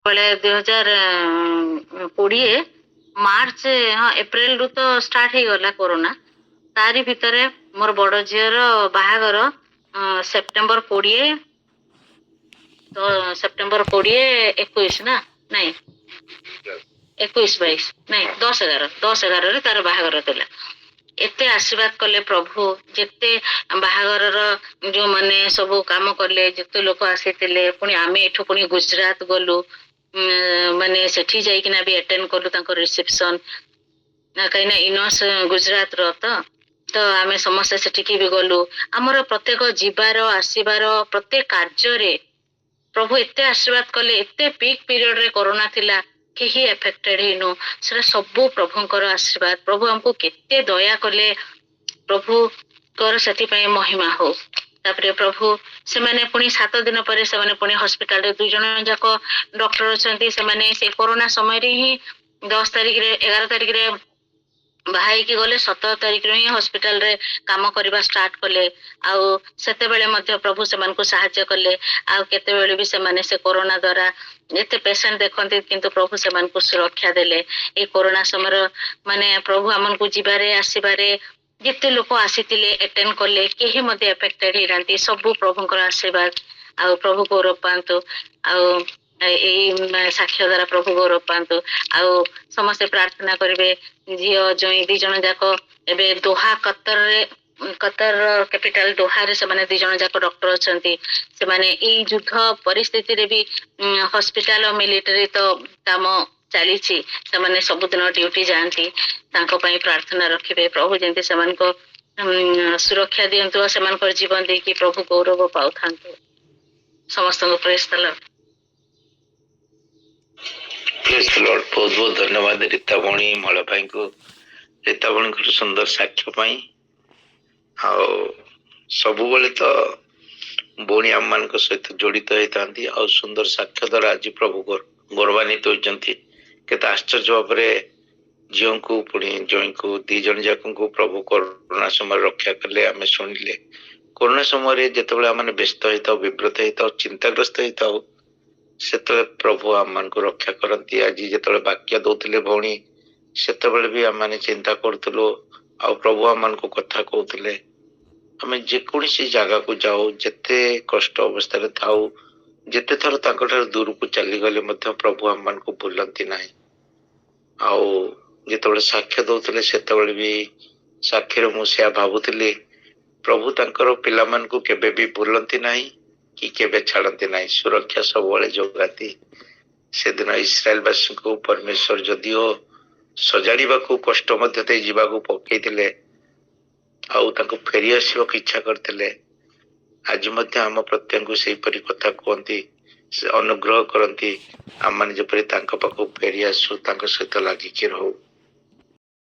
बेले 2020 मार्च हाँ एप्रिल रु तो स्टार्ट हो गला कोरोना तारी भितर मोर बड़ झीर बाहागर सेप्टेम्बर 20 तो सेप्टेम्बर 20 21 ना नहीं 21-22 नहीं 10-11 तार बाहागर थिला एते आशीर्वाद कले प्रभु जेते बाहागर जो माने सब काम कले जेते लोक आसीतिले पुणी आमे एठु पुणी गुजरात गलु माने सेठी जाइकिना भी अटेंड कलु तांको रिसेप्शन कहीं इनस गुजरात रो तो आमे समस्त सेठी भी गलु आमर प्रत्येक जीवार आसीबार प्रत्येक कार्य प्रभु एते आशीर्वाद कले एते पीक पीरियड रे कोरोना थिला केही एफेक्टेड हिनु सेरा सबु प्रभुंकर आशीर्वाद प्रभु हमको केते दया कले प्रभु कर सेति पय महिमा हो तापरे प्रभु से माने पुनी 7 दिन पर से माने पुनी हॉस्पिटल रे 2 जण जाको डॉक्टर अछंती से माने से कोरोना समय रे ही 10 तारिख रे 11 तारिख रे बाहाई की गले 17 तारिख रे ही हॉस्पिटल रे काम करबा स्टार्ट कले आउ सेते बेले मध्य प्रभु से मानको सहायता कले आउ केते बेले भी से माने से कोरोना द्वारा एते पेशेंट देखंती किंतु प्रभु से मानको सुरक्षा देले ए कोरोना समय माने प्रभु हमनको जीवारे आसीबारे जिते लोक आसीतिले अटेंड कले केही मध्ये एफेक्टेड हिरांती सबु प्रभुंकर आशीर्वाद आउ प्रभु गौरव पांतु आउ साक्ष्य द्वारा प्रभु गौरव पांतु आउ समस्ते प्रार्थना करिवे झियो जोई 2 जण जाको एबे दोहा कतर कैपिटल दोहा रे से माने 2 जण जाको डॉक्टर अछंती से माने ई युद्ध परिस्थिति रे भी हॉस्पिटल और मिलिटरी तो काम चली से माने सबुदिन ड्यूटी जाती प्रार्थना रखिए प्रभु जमी से सुरक्षा दिंतु से जीवन देखिए प्रभु गौरव पाऊ था समस्त praise the Lord. Praise the Lord. बहुत बहुत धन्यवाद रीतामणी मल भाई को रीतामणी को सुंदर साक्ष्य पाई सब बेले तो भौणी आम मान सहित जड़ित होता और सुंदर साक्ष्य द्वारा आज प्रभु गौरवान्वित होती केते आश्चर्य भाव झील को पुणी जई को 2 जण जाक प्रभु कोरोना समय रक्षा कले आम शुणिले कोरोना समय जिते आम व्यस्त होता विव्रत होता चिंताग्रस्त होता से प्रभु आम मान को रक्षा करती आज जो वाक्य दौले भौणी से भी आम चिंता करूँ आ प्रभु आम मान को कथा कहते आम जेकोसी जगह को जाओ जिते कष्ट अवस्था थाऊ जिते थर दूर को चली गले प्रभु आम मान को भूलती ना जो साक्ष्य दौले से भी साक्षी मुझे भावुली प्रभु तंकर पिला मान को केबे भी भूलती ना कि केबे छाड़ती ना सुरक्षा सब जोगाती से दिन इस्राएल वासी को परमेश्वर जदिओ सजाड़ा कष्ट मध्य जावाक पकई फेरी आसवाक इच्छा करते आज आम प्रत्येक से कथा कहती से अनुग्रह करती आम मैंने जपरी पाख फेरी आसु सहित लगिकी रहू।